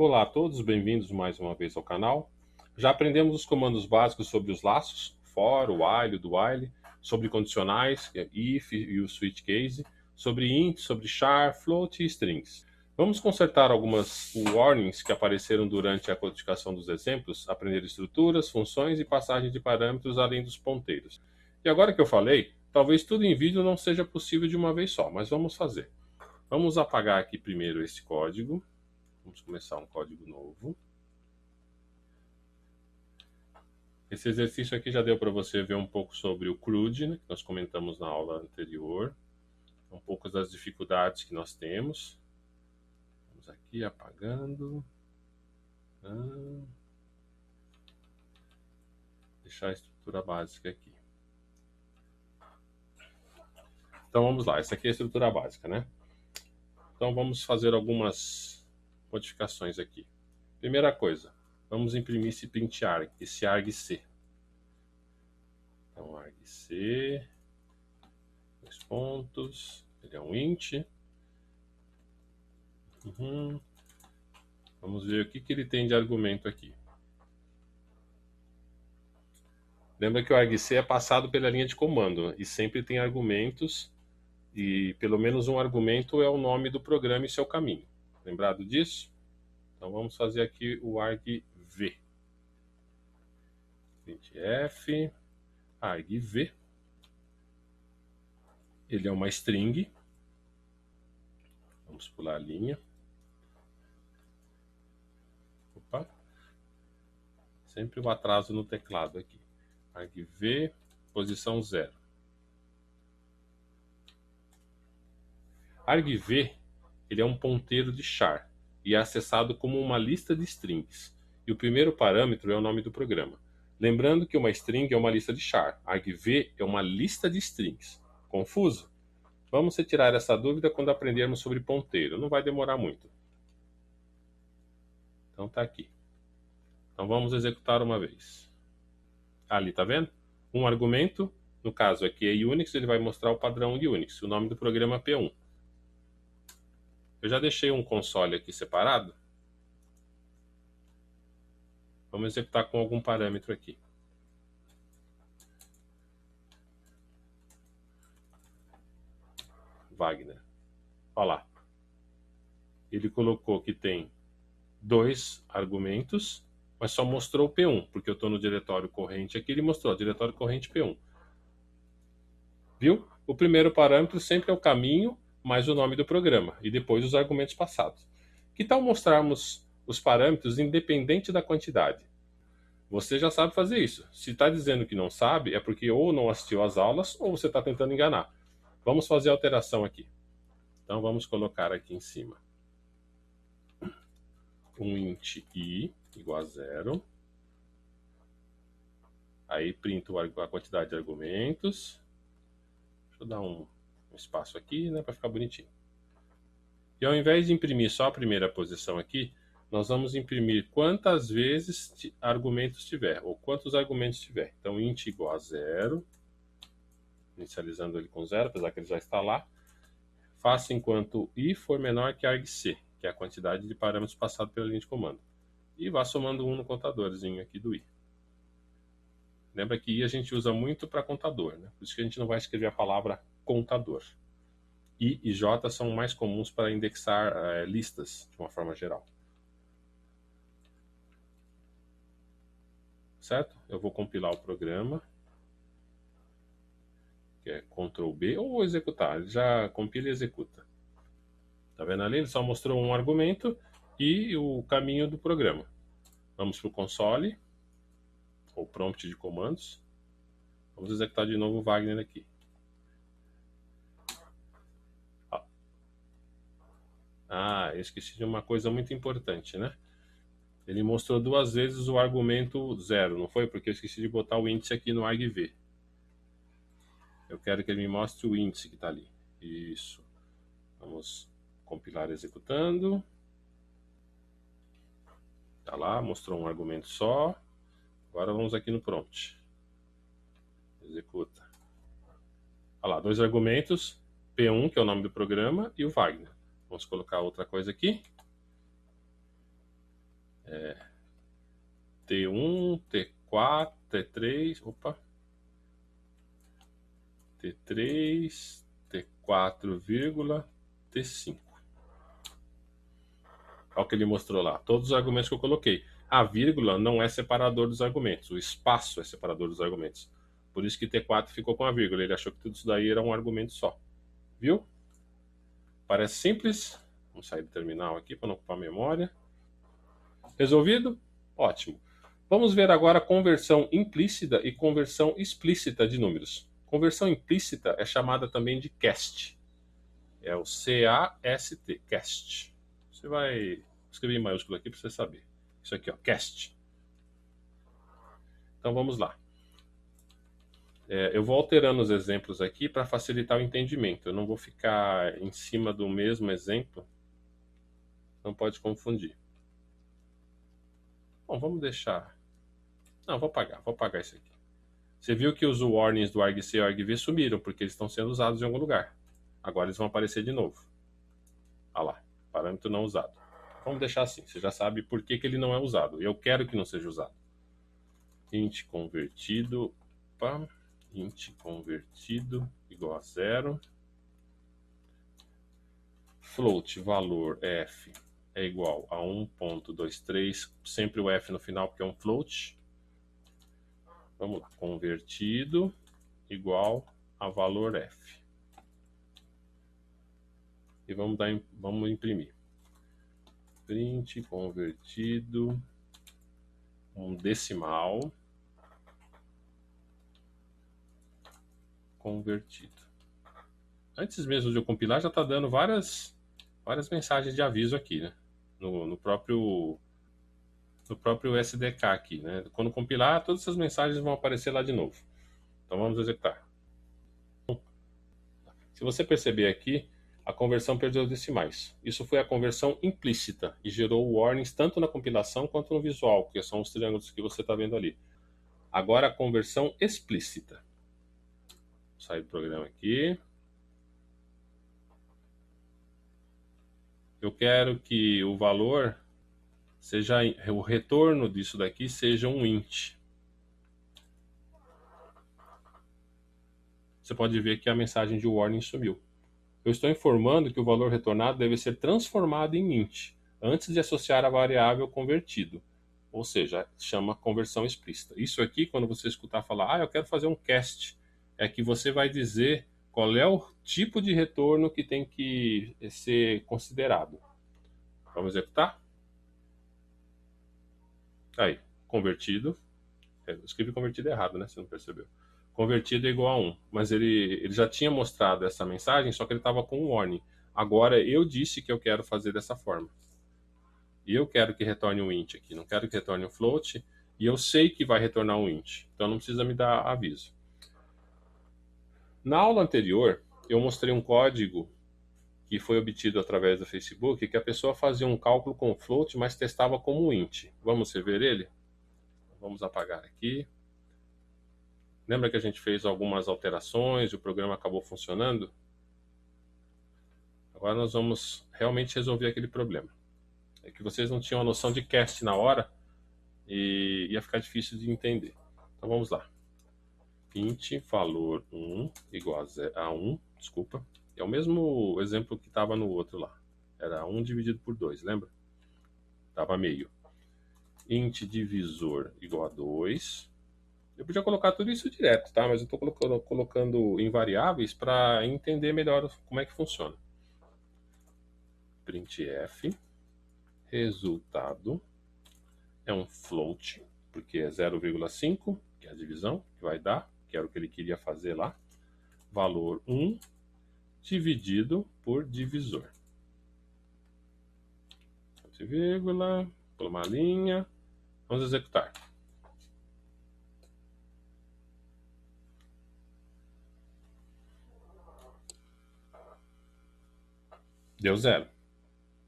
Olá a todos, bem-vindos mais uma vez ao canal. Já aprendemos os comandos básicos sobre os laços, for, while, do while, sobre condicionais, if e o switch case, sobre int, sobre char, float e strings. Vamos consertar algumas warnings que apareceram durante a codificação dos exemplos, aprender estruturas, funções e passagem de parâmetros além dos ponteiros. E agora que eu falei, talvez tudo em vídeo não seja possível de uma vez só, mas vamos fazer. Vamos apagar aqui primeiro esse código. Vamos começar um código novo. Esse exercício aqui já deu para você ver um pouco sobre o CRUD, né, que nós comentamos na aula anterior. Um pouco das dificuldades que nós temos. Vamos aqui apagando. Deixar a estrutura básica aqui. Então vamos lá, essa aqui é a estrutura básica, né? Então vamos fazer algumas modificações aqui. Primeira coisa, vamos imprimir esse print arg, esse argc. Então argc, dois pontos, ele é um int. Vamos ver o que ele tem de argumento aqui. Lembra que o argc é passado pela linha de comando e sempre tem argumentos, e pelo menos um argumento é o nome do programa e seu caminho. Lembrado disso? Então vamos fazer aqui o argv. printf, argv. Ele é uma string. Vamos pular a linha. Opa. Sempre o atraso no teclado aqui. Argv, posição 0. Argv, ele é um ponteiro de char e é acessado como uma lista de strings. E o primeiro parâmetro é o nome do programa. Lembrando que uma string é uma lista de char. Argv é uma lista de strings. Confuso? Vamos retirar essa dúvida quando aprendermos sobre ponteiro. Não vai demorar muito. Então tá aqui. Então vamos executar uma vez. Ali, tá vendo? Um argumento, no caso aqui é Unix, ele vai mostrar o padrão de Unix. O nome do programa é P1. Eu já deixei um console aqui separado. Vamos executar com algum parâmetro aqui. Wagner. Olha lá. Ele colocou que tem 2 argumentos, mas só mostrou o P1, porque eu estou no diretório corrente aqui, ele mostrou diretório corrente P1. Viu? O primeiro parâmetro sempre é o caminho mais o nome do programa, e depois os argumentos passados. Que tal mostrarmos os parâmetros independente da quantidade? Você já sabe fazer isso. Se está dizendo que não sabe, é porque ou não assistiu às aulas, ou você está tentando enganar. Vamos fazer a alteração aqui. Então vamos colocar aqui em cima um int i igual a 0. Aí printo a quantidade de argumentos. Deixa eu dar um espaço aqui, né, para ficar bonitinho. E ao invés de imprimir só a primeira posição aqui, nós vamos imprimir quantas vezes argumentos tiver, ou quantos argumentos tiver. Então int igual a 0, inicializando ele com 0, apesar que ele já está lá. Faça enquanto i for menor que argc, que é a quantidade de parâmetros passado pela linha de comando. E vá somando 1 no contadorzinho aqui do i. Lembra que i a gente usa muito para contador, né? Por isso que a gente não vai escrever a palavra contador. I e j são mais comuns para indexar listas, de uma forma geral. Certo? Eu vou compilar o programa, que é Ctrl B, ou vou executar. Ele já compila e executa. Tá vendo ali? Ele só mostrou um argumento e o caminho do programa. Vamos para o console, ou prompt de comandos. Vamos executar de novo o Wagner aqui. Ah, eu esqueci de uma coisa muito importante, né? Ele mostrou 2 vezes o argumento 0, não foi? Porque eu esqueci de botar o índice aqui no argv. Eu quero que ele me mostre o índice que está ali. Isso. Vamos compilar executando. Está lá, mostrou um argumento só. Agora vamos aqui no prompt. Executa. Olha lá, 2 argumentos. P1, que é o nome do programa, e o Wagner. Vamos colocar outra coisa aqui. T1, T4, T3, opa, T3, T4, T5. Olha o que ele mostrou lá, todos os argumentos que eu coloquei. A vírgula não é separador dos argumentos, o espaço é separador dos argumentos. Por isso que T4 ficou com a vírgula, ele achou que tudo isso daí era um argumento só. Viu? Parece simples. Vamos sair do terminal aqui para não ocupar a memória. Resolvido? Ótimo. Vamos ver agora conversão implícita e conversão explícita de números. Conversão implícita é chamada também de cast. É o C-A-S-T, cast. Você vai escrever em maiúsculo aqui para você saber. Isso aqui, ó, cast. Então vamos lá. Eu vou alterando os exemplos aqui para facilitar o entendimento. Eu não vou ficar em cima do mesmo exemplo. Não pode confundir. Bom, vamos deixar... Não, vou apagar isso aqui. Você viu que os warnings do argc e argv sumiram, porque eles estão sendo usados em algum lugar. Agora eles vão aparecer de novo. Olha lá, parâmetro não usado. Vamos deixar assim, você já sabe por que ele não é usado. Eu quero que não seja usado. Int convertido, opa, int convertido igual a 0. Float valor f é igual a 1.23, sempre o f no final porque é um float. Vamos lá, convertido igual a valor f. E vamos imprimir. Print convertido, um decimal convertido. Antes mesmo de eu compilar, já está dando várias mensagens de aviso aqui, né? No próprio SDK aqui, né? Quando compilar, todas essas mensagens vão aparecer lá de novo. Então vamos executar. Se você perceber aqui, a conversão perdeu decimais. Isso foi a conversão implícita e gerou warnings tanto na compilação quanto no visual, que são os triângulos que você está vendo ali. Agora a conversão explícita. Vou sair do programa aqui. Eu quero que o valor seja, o retorno disso daqui seja um int. Você pode ver que a mensagem de warning sumiu. Eu estou informando que o valor retornado deve ser transformado em int, antes de associar a variável convertido. Ou seja, chama conversão explícita. Isso aqui, quando você escutar falar, eu quero fazer um cast, é que você vai dizer qual é o tipo de retorno que tem que ser considerado. Vamos executar? Aí, convertido. Eu escrevi convertido errado, né? Você não percebeu. Convertido é igual a 1. Mas ele já tinha mostrado essa mensagem, só que ele estava com um warning. Agora eu disse que eu quero fazer dessa forma. E eu quero que retorne um int aqui, não quero que retorne um float. E eu sei que vai retornar um int, então não precisa me dar aviso. Na aula anterior, eu mostrei um código que foi obtido através do Facebook, que a pessoa fazia um cálculo com float, mas testava como int. Vamos rever ele? Vamos apagar aqui. Lembra que a gente fez algumas alterações e o programa acabou funcionando? Agora nós vamos realmente resolver aquele problema. É que vocês não tinham a noção de cast na hora e ia ficar difícil de entender. Então vamos lá. Int valor 1 igual a 1, desculpa. É o mesmo exemplo que estava no outro lá. Era 1 dividido por 2, lembra? Estava meio. Int divisor igual a 2. Eu podia colocar tudo isso direto, tá? Mas eu estou colocando em variáveis para entender melhor como é que funciona. Printf, resultado, é um float, porque é 0,5, que é a divisão que vai dar, que era o que ele queria fazer lá. Valor 1 dividido por divisor. Vírgula, pula uma linha, vamos executar. Deu 0.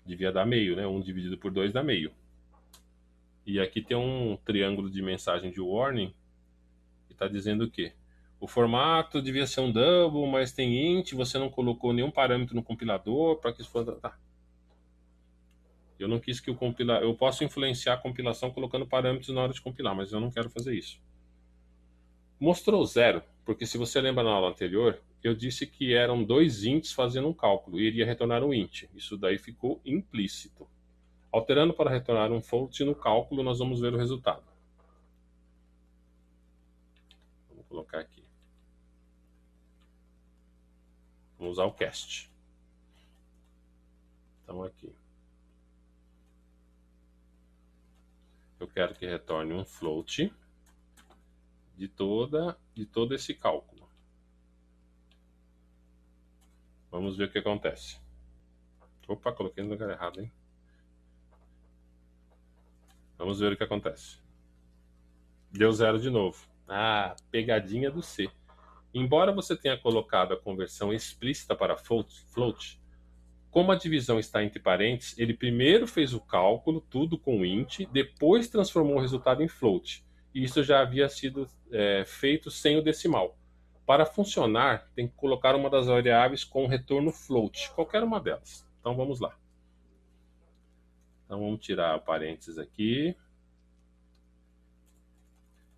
Devia dar meio, né? 1 dividido por 2 dá meio. E aqui tem um triângulo de mensagem de warning que está dizendo o quê? O formato devia ser um double, mas tem int, você não colocou nenhum parâmetro no compilador para que isso fosse... Tá. Eu não quis que o compilar... Eu posso influenciar a compilação colocando parâmetros na hora de compilar, mas eu não quero fazer isso. Mostrou zero, porque se você lembra na aula anterior, eu disse que eram dois ints fazendo um cálculo e iria retornar um int. Isso daí ficou implícito. Alterando para retornar um float no cálculo, nós vamos ver o resultado. Vamos colocar aqui. Vamos usar o cast. Então aqui. Eu quero que retorne um float de todo esse cálculo. Vamos ver o que acontece. Opa, coloquei no lugar errado, hein? Vamos ver o que acontece. Deu zero de novo. Ah, pegadinha do C. Embora você tenha colocado a conversão explícita para float, como a divisão está entre parênteses, ele primeiro fez o cálculo, tudo com int, depois transformou o resultado em float. E isso já havia sido feito sem o decimal. Para funcionar, tem que colocar uma das variáveis com retorno float, qualquer uma delas. Então vamos lá. Então vamos tirar o parênteses aqui.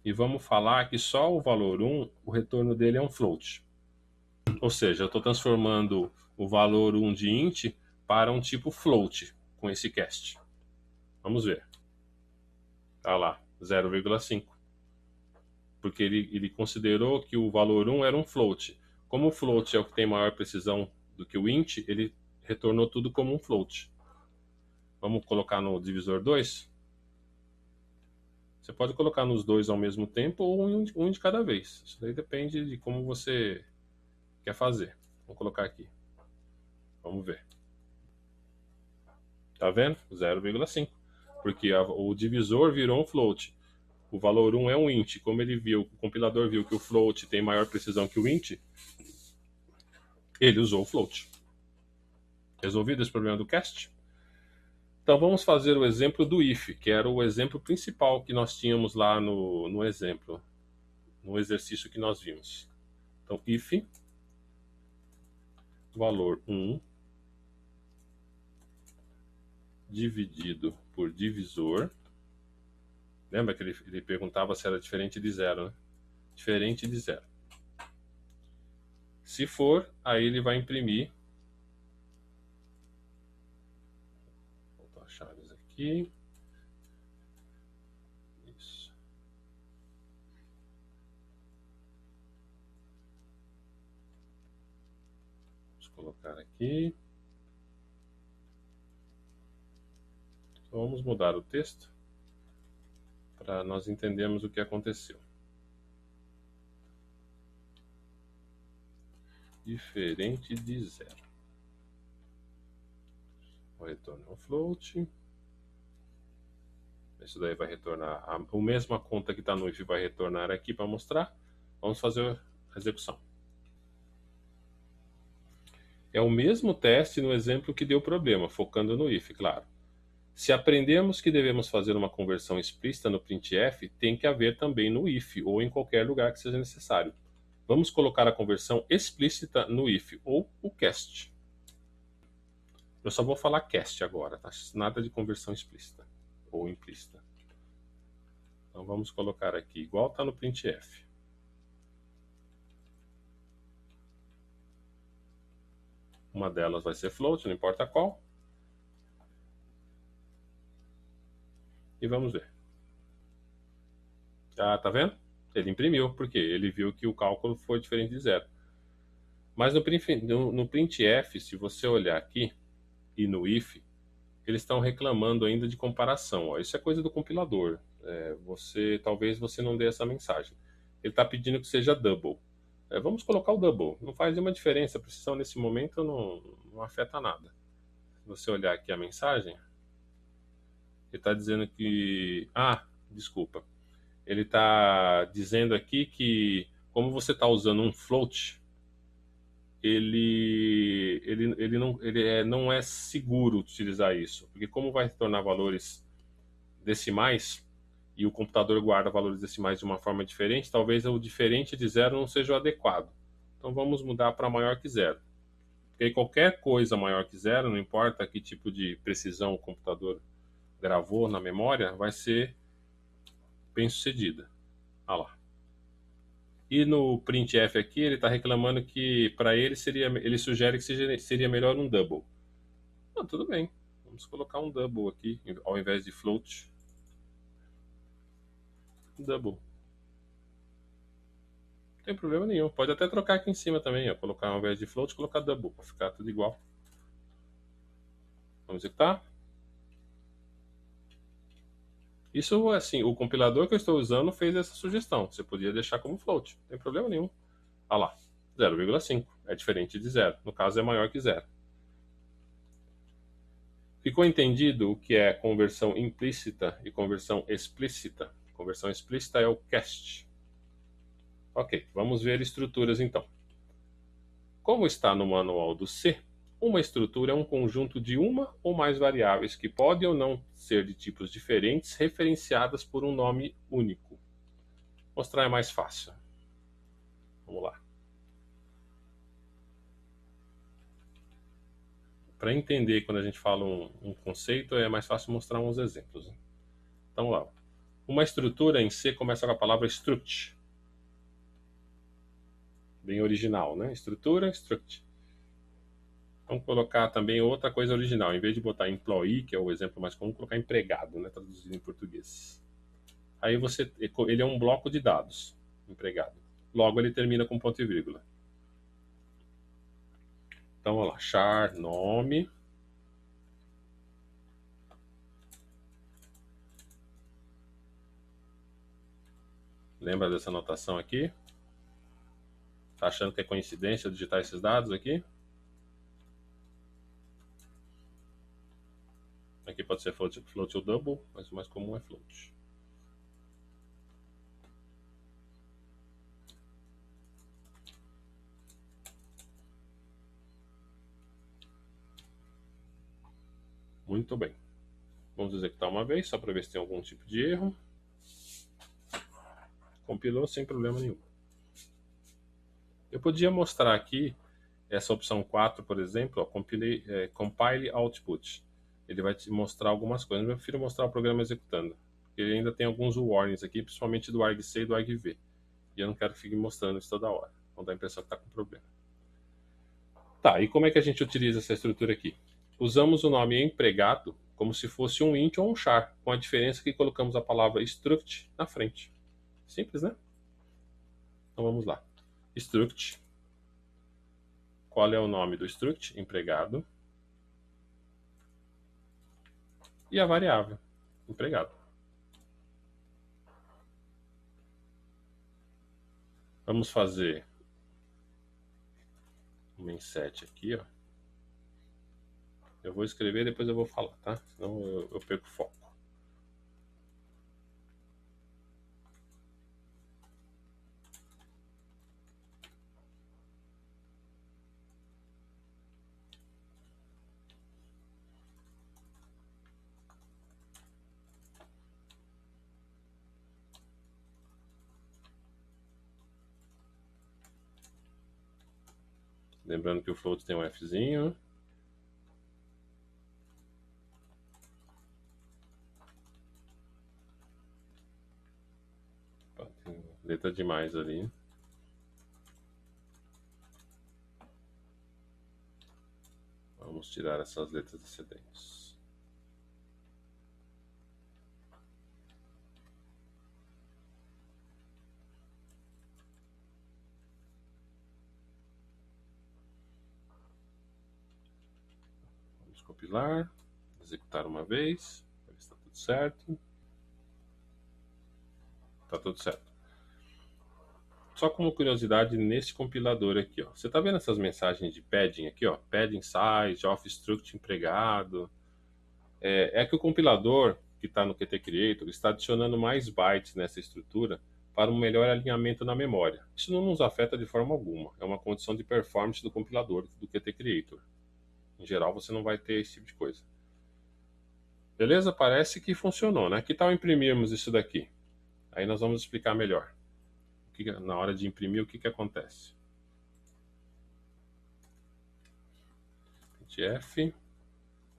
E vamos falar que só o valor 1, o retorno dele é um float. Ou seja, eu estou transformando o valor 1 de int para um tipo float com esse cast. Vamos ver. Tá lá, 0,5. Porque ele considerou que o valor 1 era um float. Como o float é o que tem maior precisão do que o int, ele retornou tudo como um float. Vamos colocar no divisor 2? Você pode colocar nos dois ao mesmo tempo ou um de cada vez. Isso daí depende de como você quer fazer. Vou colocar aqui. Vamos ver. Tá vendo? 0,5. Porque o divisor virou um float. O valor 1 é um int. Como ele viu, o compilador viu que o float tem maior precisão que o int, ele usou o float. Resolvido esse problema do cast? Então vamos fazer o exemplo do if, que era o exemplo principal que nós tínhamos lá no exemplo, no exercício que nós vimos. Então if valor 1 dividido por divisor. Lembra que ele perguntava se era diferente de zero, né? Diferente de zero. Se for, aí ele vai imprimir. Vou botar as chaves aqui. Isso. Vamos colocar aqui. Então, vamos mudar o texto para nós entendermos o que aconteceu. Diferente de zero. O retorno ao float. Isso daí vai retornar a mesma conta que está no if vai retornar aqui para mostrar. Vamos fazer a execução. É o mesmo teste no exemplo que deu problema, focando no if, claro. Se aprendemos que devemos fazer uma conversão explícita no printf, tem que haver também no if, ou em qualquer lugar que seja necessário. Vamos colocar a conversão explícita no if, ou o cast. Eu só vou falar cast agora, tá? Nada de conversão explícita, ou implícita. Então vamos colocar aqui, igual está no printf. Uma delas vai ser float, não importa qual. E vamos ver. Ah, tá vendo? Ele imprimiu, porque ele viu que o cálculo foi diferente de zero. Mas no printf, se você olhar aqui, e no if, eles estão reclamando ainda de comparação. Ó. Isso é coisa do compilador. Talvez você não dê essa mensagem. Ele está pedindo que seja double. Vamos colocar o double. Não faz nenhuma diferença. A precisão nesse momento não afeta nada. Se você olhar aqui a mensagem, ele está dizendo que... Ah, desculpa. Ele está dizendo aqui que, como você está usando um float, ele não é seguro utilizar isso. Porque como vai retornar valores decimais, e o computador guarda valores decimais de uma forma diferente, talvez o diferente de zero não seja o adequado. Então vamos mudar para maior que zero. Porque aí qualquer coisa maior que zero, não importa que tipo de precisão o computador gravou na memória, vai ser bem sucedida. Olha lá. E no printf aqui, ele está reclamando que para ele ele sugere que seria melhor um double. Ah, tudo bem. Vamos colocar um double aqui, ao invés de float. Double. Não tem problema nenhum. Pode até trocar aqui em cima também, ó. Colocar ao invés de float, colocar double, para ficar tudo igual. Vamos executar. Isso, assim, o compilador que eu estou usando fez essa sugestão. Você podia deixar como float, não tem problema nenhum. Olha lá, 0,5. É diferente de zero. No caso, é maior que zero. Ficou entendido o que é conversão implícita e conversão explícita? Conversão explícita é o cast. Ok, vamos ver estruturas então. Como está no manual do C, uma estrutura é um conjunto de uma ou mais variáveis que podem ou não ser de tipos diferentes, referenciadas por um nome único. Mostrar é mais fácil. Vamos lá. Para entender quando a gente fala um conceito, é mais fácil mostrar uns exemplos. Então, lá. Uma estrutura em C começa com a palavra struct. Bem original, né? Estrutura, struct. Vamos colocar também outra coisa original. Em vez de botar employee, que é o exemplo mais comum, colocar empregado, né? Traduzido em português. Aí ele é um bloco de dados, empregado. Logo ele termina com ponto e vírgula. Então, olha lá, char nome. Lembra dessa anotação aqui? Tá achando que é coincidência digitar esses dados aqui? Aqui pode ser float ou double, mas o mais comum é float. Muito bem. Vamos executar uma vez, só para ver se tem algum tipo de erro. Compilou sem problema nenhum. Eu podia mostrar aqui essa opção 4, por exemplo, ó, compile output. Ele vai te mostrar algumas coisas. Eu prefiro mostrar o programa executando. Porque ele ainda tem alguns warnings aqui, principalmente do argc e do argv. E eu não quero ficar mostrando isso toda hora. Não dá a impressão que está com problema. Tá, e como é que a gente utiliza essa estrutura aqui? Usamos o nome empregado como se fosse um int ou um char, com a diferença que colocamos a palavra struct na frente. Simples, né? Então vamos lá. Struct. Qual é o nome do struct? Empregado. E a variável, empregado. Vamos fazer um inset aqui, ó. Eu vou escrever, depois eu vou falar, tá? Senão eu perco foco. Lembrando que o float tem um Fzinho. Tem letra demais ali. Vamos tirar essas letras excedentes. Vamos compilar, executar uma vez, ver se está tudo certo. Está tudo certo. Só como curiosidade, nesse compilador aqui, ó, você está vendo essas mensagens de padding aqui, ó, padding size, off struct empregado. É que o compilador que está no Qt Creator está adicionando mais bytes nessa estrutura para um melhor alinhamento na memória. Isso não nos afeta de forma alguma, é uma condição de performance do compilador do Qt Creator. Em geral, você não vai ter esse tipo de coisa. Beleza? Parece que funcionou, né? Que tal imprimirmos isso daqui? Aí nós vamos explicar melhor. Na hora de imprimir, o que acontece? printf,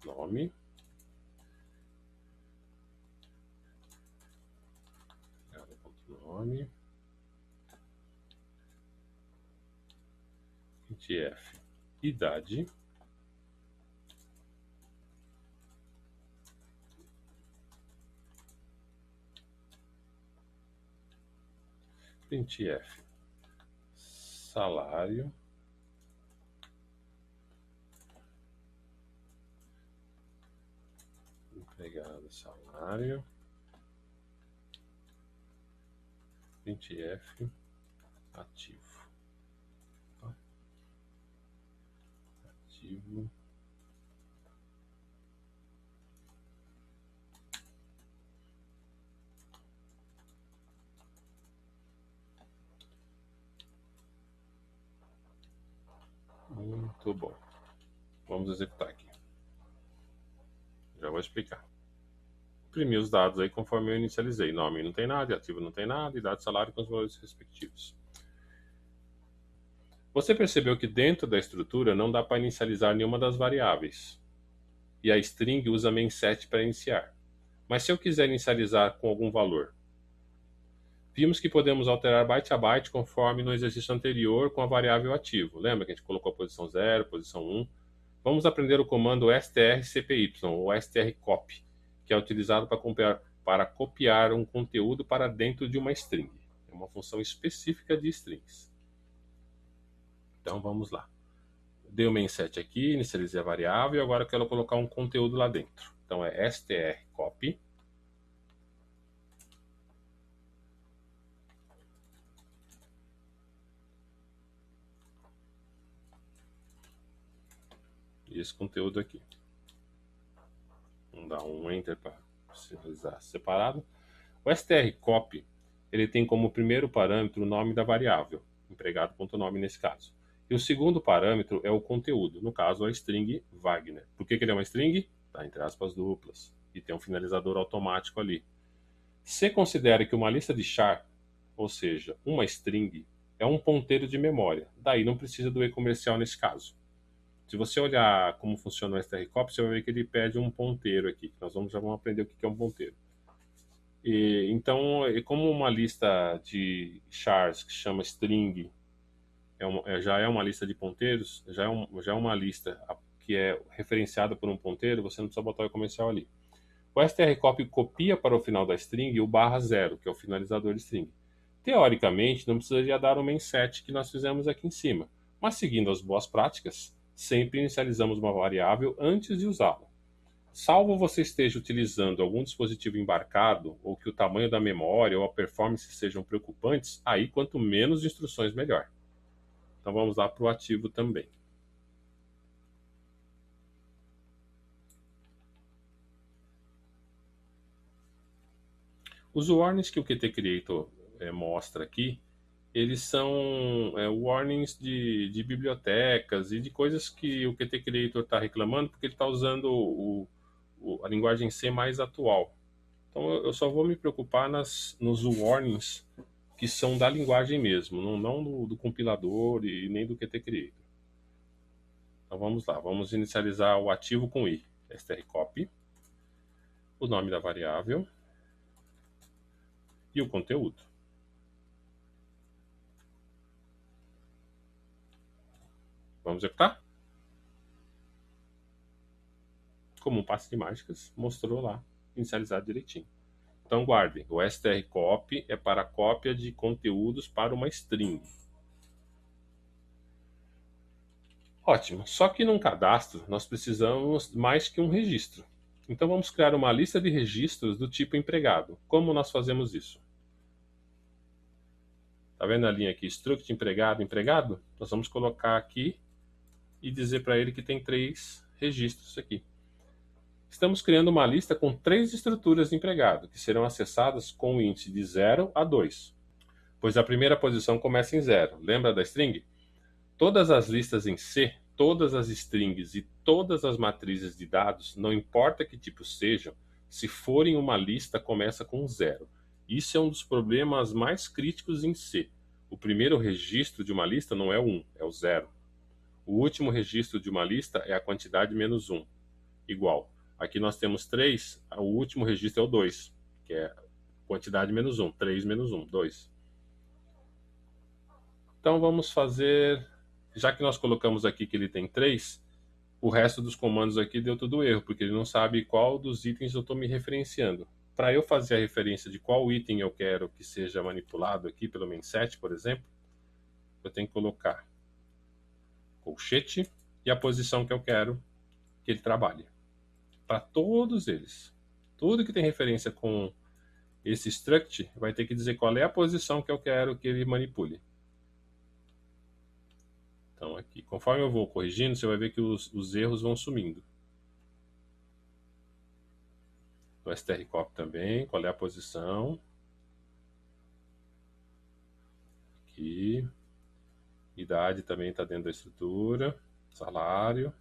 nome, nome, printf, idade, printf, salário, empregado, salário, printf, ativo, ativo, muito bom. Vamos executar aqui. Já vou explicar. Imprimir os dados aí conforme eu inicializei. Nome não tem nada, ativo não tem nada, idade, salário com os valores respectivos. Você percebeu que dentro da estrutura não dá para inicializar nenhuma das variáveis. E a string usa main_set para iniciar. Mas se eu quiser inicializar com algum valor, vimos que podemos alterar byte a byte conforme no exercício anterior com a variável ativo. Lembra que a gente colocou a posição 0, posição 1? Vamos aprender o comando strcpy, ou strcopy, que é utilizado para copiar um conteúdo para dentro de uma string. É uma função específica de strings. Então vamos lá. Dei o main_set aqui, inicializei a variável e agora eu quero colocar um conteúdo lá dentro. Então é strcopy. E esse conteúdo aqui. Vamos dar um enter para sinalizar separado. O strcopy, ele tem como primeiro parâmetro o nome da variável, empregado.nome nesse caso. E o segundo parâmetro é o conteúdo, no caso a string Wagner. Por que ele é uma string? Está entre aspas duplas. E tem um finalizador automático ali. Você considera que uma lista de char, ou seja, uma string, é um ponteiro de memória. Daí não precisa do e-comercial nesse caso. Se você olhar como funciona o strcopy, você vai ver que ele pede um ponteiro aqui. Nós já vamos aprender o que é um ponteiro. Então, como uma lista de chars que chama string já é uma lista de ponteiros, já é uma lista que é referenciada por um ponteiro, você não precisa botar o comercial ali. O strcopy copia para o final da string o /0, que é o finalizador de string. Teoricamente, não precisaria dar o main_set que nós fizemos aqui em cima, mas seguindo as boas práticas, sempre inicializamos uma variável antes de usá-la. Salvo você esteja utilizando algum dispositivo embarcado, ou que o tamanho da memória ou a performance sejam preocupantes, aí quanto menos instruções, melhor. Então vamos lá para o ativo também. Os warnings que o Qt Creator mostra aqui, eles são warnings de bibliotecas e de coisas que o Qt Creator está reclamando porque ele está usando a linguagem C mais atual. Então eu só vou me preocupar nos warnings que são da linguagem mesmo, não do compilador e nem do Qt Creator. Então vamos lá, vamos inicializar o ativo com i, strcopy, o nome da variável e o conteúdo. Vamos executar? Como um passe de mágicas, mostrou lá, inicializado direitinho. Então guardem, o strcopy é para cópia de conteúdos para uma string. Ótimo, só que num cadastro nós precisamos mais que um registro. Então vamos criar uma lista de registros do tipo empregado. Como nós fazemos isso? Tá vendo a linha aqui, struct empregado, empregado? Nós vamos colocar aqui e dizer para ele que tem 3 registros aqui. Estamos criando uma lista com 3 estruturas de empregado, que serão acessadas com o índice de 0 a 2, pois a primeira posição começa em 0. Lembra da string? Todas as listas em C, todas as strings e todas as matrizes de dados, não importa que tipo sejam, se forem uma lista, começa com 0. Isso é um dos problemas mais críticos em C. O primeiro registro de uma lista não é o 1, é o 0. O último registro de uma lista é a quantidade menos 1, igual. Aqui nós temos 3, o último registro é o 2, que é quantidade menos 1, 3 menos 1, 2. Então vamos fazer, já que nós colocamos aqui que ele tem 3, o resto dos comandos aqui deu tudo erro, porque ele não sabe qual dos itens eu estou me referenciando. Para eu fazer a referência de qual item eu quero que seja manipulado aqui pelo main7, por exemplo, eu tenho que colocar colchete e a posição que eu quero que ele trabalhe. Para todos eles. Tudo que tem referência com esse struct vai ter que dizer qual é a posição que eu quero que ele manipule. Então aqui, conforme eu vou corrigindo, você vai ver que os erros vão sumindo. No strcop também, qual é a posição. Aqui. Idade também está dentro da estrutura. Salário.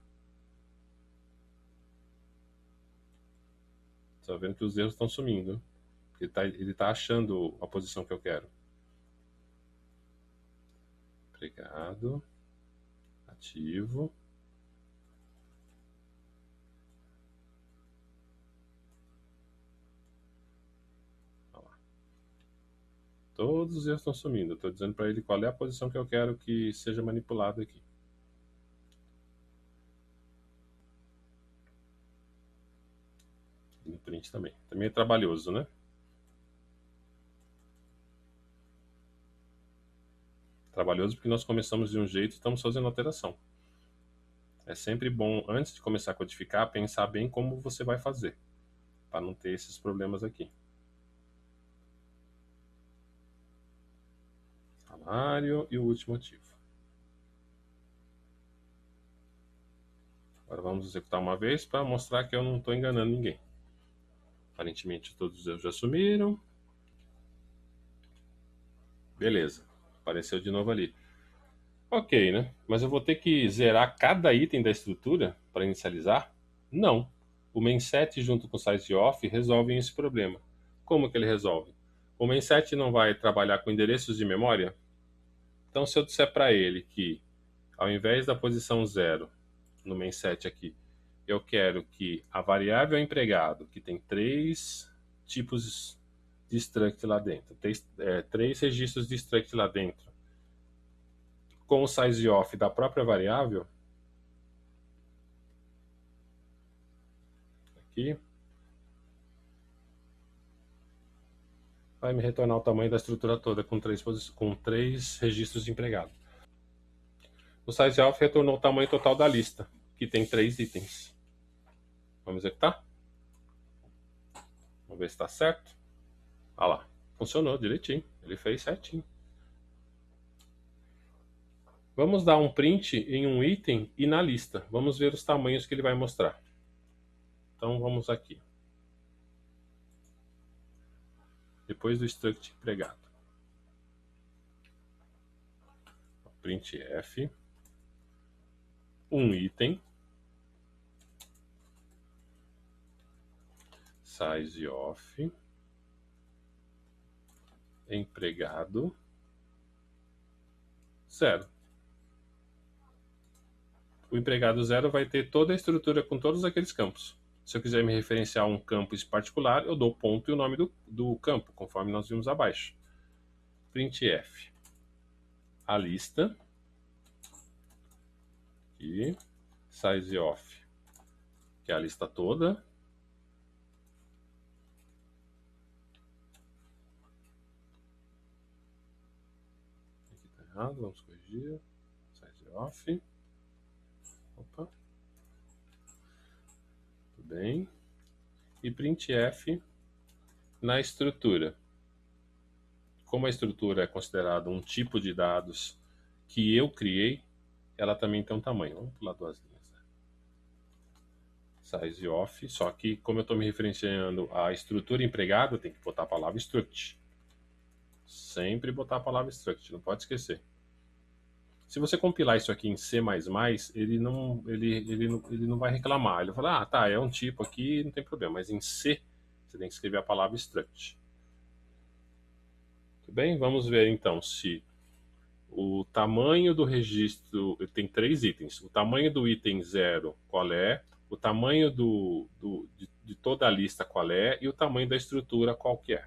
Você está vendo que os erros estão sumindo. Ele tá achando a posição que eu quero. Empregado. Ativo. Olha lá. Todos os erros estão sumindo. Eu estou dizendo para ele qual é a posição que eu quero que seja manipulado aqui. E no print também. Também é trabalhoso, né? Trabalhoso porque nós começamos de um jeito e estamos fazendo alteração. É sempre bom, antes de começar a codificar, pensar bem como você vai fazer, para não ter esses problemas aqui. Salário e o último ativo. Agora vamos executar uma vez para mostrar que eu não estou enganando ninguém. Aparentemente todos os erros já sumiram. Beleza, apareceu de novo ali. Ok, né? Mas eu vou ter que zerar cada item da estrutura para inicializar? Não. O main7 junto com o sizeOf resolvem esse problema. Como que ele resolve? O main7 não vai trabalhar com endereços de memória? Então, se eu disser para ele que, ao invés da posição 0 no main7 aqui, eu quero que a variável empregado, que tem 3 tipos de struct lá dentro, 3 registros de struct lá dentro, com o sizeOf da própria variável, aqui, vai me retornar o tamanho da estrutura toda com 3 registros de empregado. O sizeOf retornou o tamanho total da lista, que tem 3 itens. Vamos executar? Vamos ver se está certo. Olha lá, funcionou direitinho, ele fez certinho. Vamos dar um print em um item e na lista. Vamos ver os tamanhos que ele vai mostrar. Então vamos aqui. Depois do struct empregado. Printf. Um item. SizeOf. Empregado. 0. O empregado 0 vai ter toda a estrutura com todos aqueles campos. Se eu quiser me referenciar a um campo particular, eu dou o ponto e o nome do campo, conforme nós vimos abaixo. Printf. A lista. Aqui. SizeOf, que é a lista toda. Aqui está errado, vamos corrigir. SizeOf. Opa. Tudo bem. E printf na estrutura. Como a estrutura é considerada um tipo de dados que eu criei, ela também tem um tamanho. Vamos pular 2 linhas. SizeOf, só que como eu estou me referenciando à estrutura empregada, eu tenho que botar a palavra struct. Sempre botar a palavra struct, não pode esquecer. Se você compilar isso aqui em C++, ele não vai reclamar. Ele vai falar, ah, tá, é um tipo aqui, não tem problema. Mas em C, você tem que escrever a palavra struct. Tudo bem? Vamos ver então se o tamanho do registro, tem 3 itens. O tamanho do item 0, qual é? O tamanho de toda a lista, qual é? E o tamanho da estrutura, qual que é?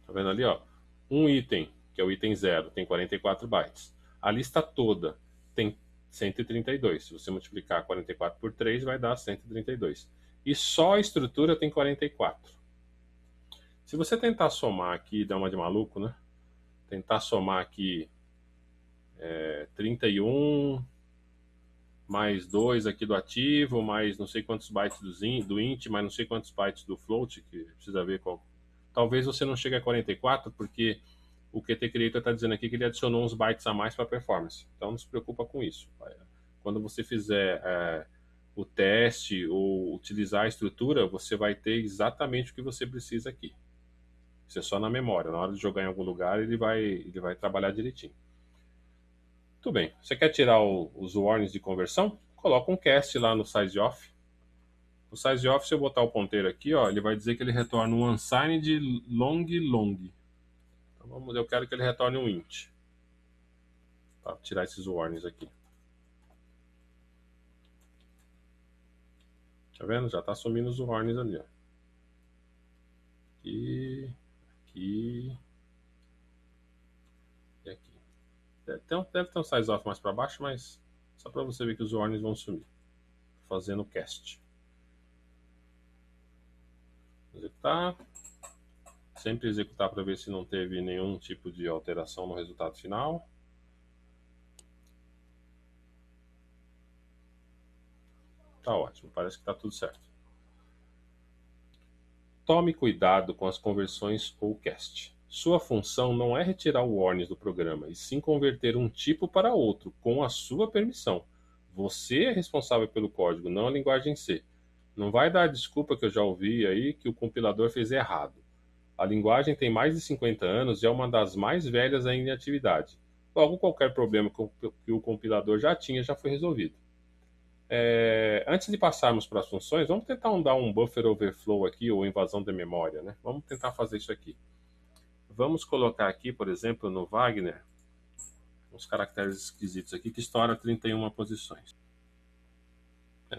Tá vendo ali, ó? Um item, que é o item 0, tem 44 bytes. A lista toda tem 132. Se você multiplicar 44 por 3, vai dar 132. E só a estrutura tem 44. Se você tentar somar aqui, dar uma de maluco, né? Tentar somar aqui 31 mais 2 aqui do ativo, mais não sei quantos bytes do int, mais não sei quantos bytes do float, que precisa ver qual. Talvez você não chegue a 44, porque o Qt Creator está dizendo aqui que ele adicionou uns bytes a mais para a performance. Então não se preocupa com isso. Quando você fizer o teste ou utilizar a estrutura, você vai ter exatamente o que você precisa aqui. Isso é só na memória. Na hora de jogar em algum lugar, ele vai trabalhar direitinho. Muito bem. Você quer tirar os warnings de conversão? Coloca um cast lá no sizeof. No sizeof, se eu botar o ponteiro aqui, ó, ele vai dizer que ele retorna um unsigned long. Então eu quero que ele retorne um int. Tá, tirar esses warnings aqui. Tá vendo? Já tá sumindo os warnings ali, ó. Aqui, aqui e aqui. Deve ter um size off mais para baixo, mas só para você ver que os warnings vão sumir. Fazendo o cast. Executar. Sempre executar para ver se não teve nenhum tipo de alteração no resultado final. Tá ótimo, parece que tá tudo certo. Tome cuidado com as conversões ou cast. Sua função não é retirar o warnings do programa, e sim converter um tipo para outro, com a sua permissão. Você é responsável pelo código, não a linguagem C. Não vai dar a desculpa que eu já ouvi aí que o compilador fez errado. A linguagem tem mais de 50 anos e é uma das mais velhas ainda em atividade. Logo, qualquer problema que o compilador já tinha já foi resolvido. Antes de passarmos para as funções, vamos tentar dar um buffer overflow aqui, ou invasão de memória, né? Vamos tentar fazer isso aqui. Vamos colocar aqui, por exemplo, no Wagner, uns caracteres esquisitos aqui que estoura 31 posições.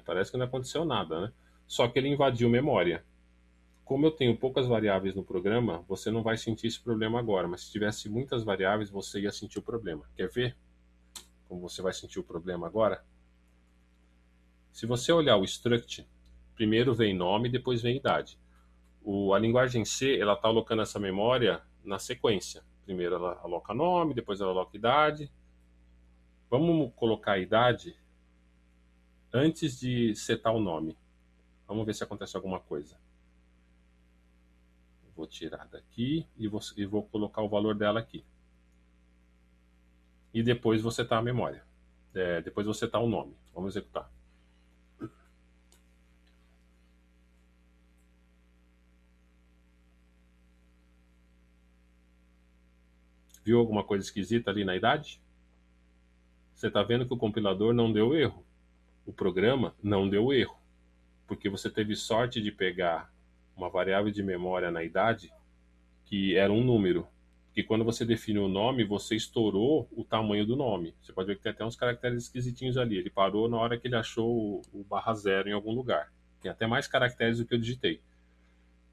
Parece que não aconteceu nada, né? Só que ele invadiu memória. Como eu tenho poucas variáveis no programa, você não vai sentir esse problema agora, mas se tivesse muitas variáveis, você ia sentir o problema. Quer ver como você vai sentir o problema agora? Se você olhar o struct, primeiro vem nome, depois vem idade. A linguagem C, ela está alocando essa memória na sequência. Primeiro ela aloca nome, depois ela aloca idade. Vamos colocar a idade antes de setar o nome. Vamos ver se acontece alguma coisa. Vou tirar daqui e vou colocar o valor dela aqui. E depois você setar a memória. Depois você setar o nome. Vamos executar. Viu alguma coisa esquisita ali na idade? Você está vendo que o compilador não deu erro. O programa não deu erro. Porque você teve sorte de pegar uma variável de memória na idade que era um número. Que quando você define o nome, você estourou o tamanho do nome. Você pode ver que tem até uns caracteres esquisitinhos ali. Ele parou na hora que ele achou o /0 em algum lugar. Tem até mais caracteres do que eu digitei.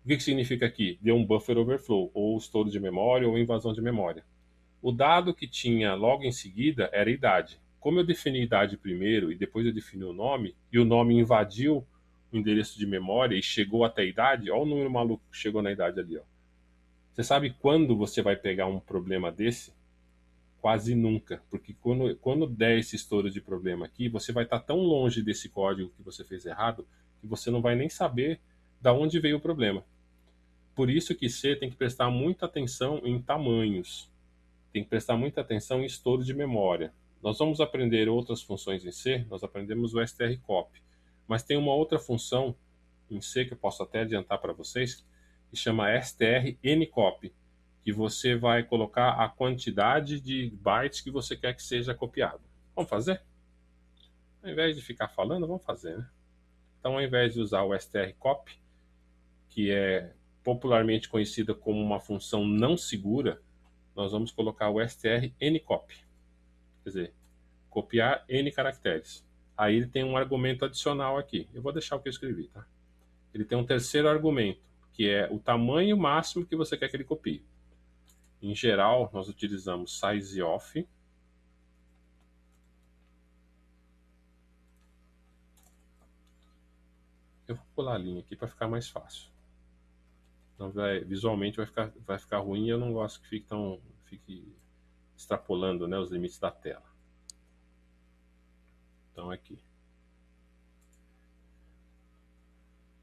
O que significa aqui? Deu um buffer overflow, ou estouro de memória, ou invasão de memória. O dado que tinha logo em seguida era a idade. Como eu defini a idade primeiro e depois eu defini o nome, e o nome invadiu o endereço de memória e chegou até a idade, olha o número maluco que chegou na idade ali. Ó. Você sabe quando você vai pegar um problema desse? Quase nunca, porque quando der esse estouro de problema aqui, você vai estar tão longe desse código que você fez errado que você não vai nem saber de onde veio o problema. Por isso que C tem que prestar muita atenção em tamanhos. Tem que prestar muita atenção em estouro de memória. Nós vamos aprender outras funções em C, nós aprendemos o strcop, mas tem uma outra função em C que eu posso até adiantar para vocês, que chama strncop, que você vai colocar a quantidade de bytes que você quer que seja copiado. Vamos fazer? Ao invés de ficar falando, vamos fazer, né? Então, ao invés de usar o strcop, que é popularmente conhecida como uma função não segura, nós vamos colocar o str ncopy, quer dizer, copiar n caracteres. Aí ele tem um argumento adicional aqui. Eu vou deixar o que eu escrevi, tá? Ele tem um terceiro argumento, que é o tamanho máximo que você quer que ele copie. Em geral, nós utilizamos sizeof. Eu vou pular a linha aqui para ficar mais fácil. Então, visualmente vai ficar ruim e eu não gosto que fique extrapolando, né, os limites da tela. Então aqui.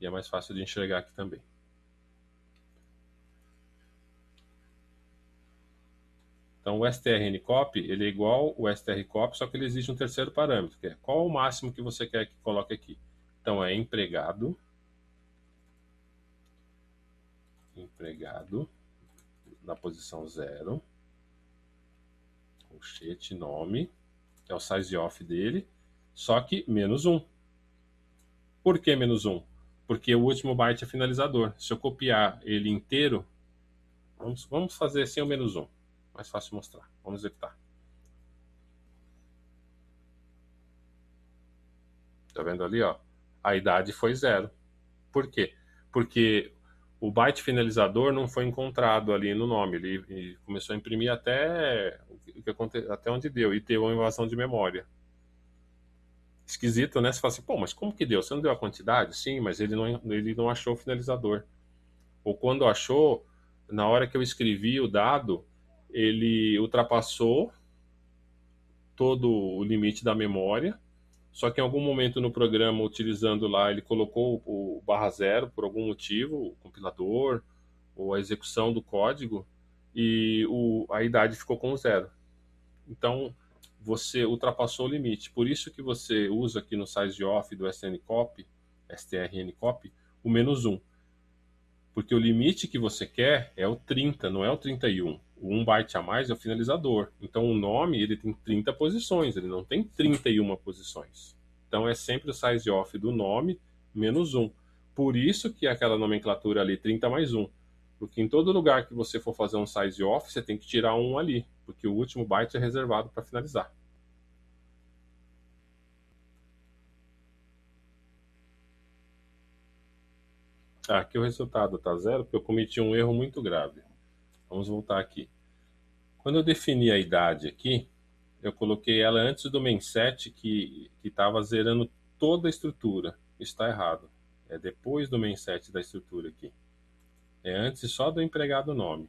E é mais fácil de enxergar aqui também. Então o strncopy, ele é igual o strcopy, só que ele exige um terceiro parâmetro, que é qual o máximo que você quer que coloque aqui. Então é empregado, na posição 0, colchete, nome, é o sizeof dele, só que menos 1. Por que menos 1? Porque o último byte é finalizador. Se eu copiar ele inteiro, vamos fazer sem o menos 1. Mais fácil mostrar. Vamos executar. Tá vendo ali, ó? A idade foi 0. Por quê? Porque o byte finalizador não foi encontrado ali no nome. Ele começou a imprimir até onde deu e deu uma invasão de memória. Esquisito, né? Você fala assim, pô, mas como que deu? Você não deu a quantidade? Sim, mas ele não achou o finalizador. Ou quando achou, na hora que eu escrevi o dado, ele ultrapassou todo o limite da memória, só que em algum momento no programa, utilizando lá, ele colocou o /0 por algum motivo, o compilador ou a execução do código, e a idade ficou com 0. Então, você ultrapassou o limite. Por isso que você usa aqui no sizeof do strncopy, o menos 1. Porque o limite que você quer é o 30, não é o 31. O 1 byte a mais é o finalizador. Então o nome ele tem 30 posições, ele não tem 31 posições. Então é sempre o sizeof do nome menos 1. Por isso que aquela nomenclatura ali, 30 mais 1. Porque em todo lugar que você for fazer um sizeof, você tem que tirar um ali, porque o último byte é reservado para finalizar. Aqui o resultado está 0, porque eu cometi um erro muito grave. Vamos voltar aqui. Quando eu defini a idade aqui, eu coloquei ela antes do main7 que estava zerando toda a estrutura. Isso está errado. É depois do main7 da estrutura aqui. É antes só do empregado nome.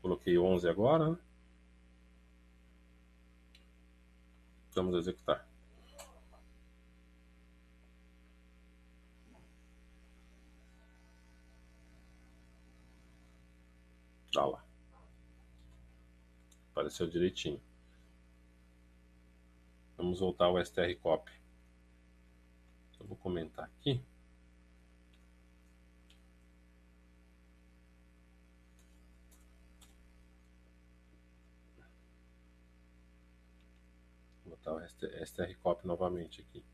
Coloquei 11 agora, né? Vamos executar. Tá lá. Apareceu direitinho. Vamos voltar ao strcopy. Eu vou comentar aqui. Vou botar o strcopy novamente aqui.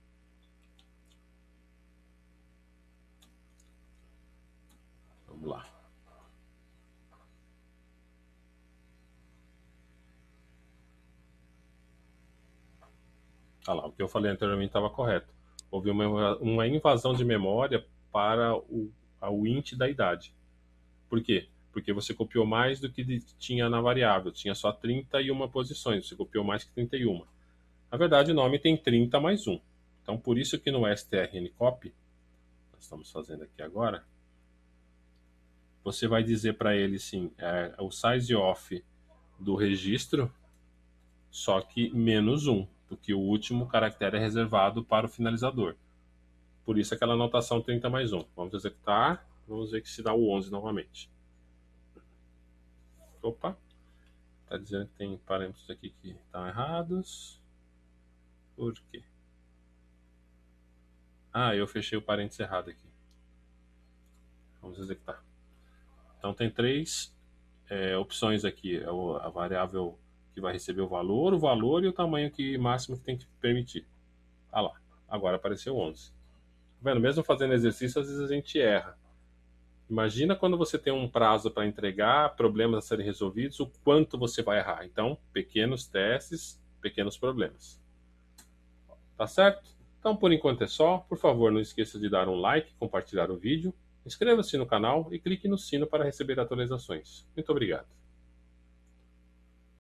Vamos lá. Ah lá, o que eu falei anteriormente estava correto. Houve uma invasão de memória para o int da idade. Por quê? Porque você copiou mais do que tinha na variável. Tinha só 31 posições, você copiou mais que 31. Na verdade, o nome tem 30 mais 1. Então, por isso que no strncopy, nós estamos fazendo aqui agora, você vai dizer para ele, sim, o sizeof do registro, só que menos 1, porque o último caractere é reservado para o finalizador. Por isso aquela anotação 30 mais 1. Vamos executar, vamos ver que se dá o 11 novamente. Opa, está dizendo que tem parâmetros aqui que estão errados. Por quê? Ah, eu fechei o parênteses errado aqui. Vamos executar. Então tem três opções aqui. A variável que vai receber o valor e o tamanho máximo que tem que permitir. Ah lá, agora apareceu 11. Tá vendo? Mesmo fazendo exercício, às vezes a gente erra. Imagina quando você tem um prazo para entregar, problemas a serem resolvidos, o quanto você vai errar. Então, pequenos testes, pequenos problemas. Tá certo? Então, por enquanto é só. Por favor, não esqueça de dar um like, compartilhar o vídeo, inscreva-se no canal e clique no sino para receber atualizações. Muito obrigado.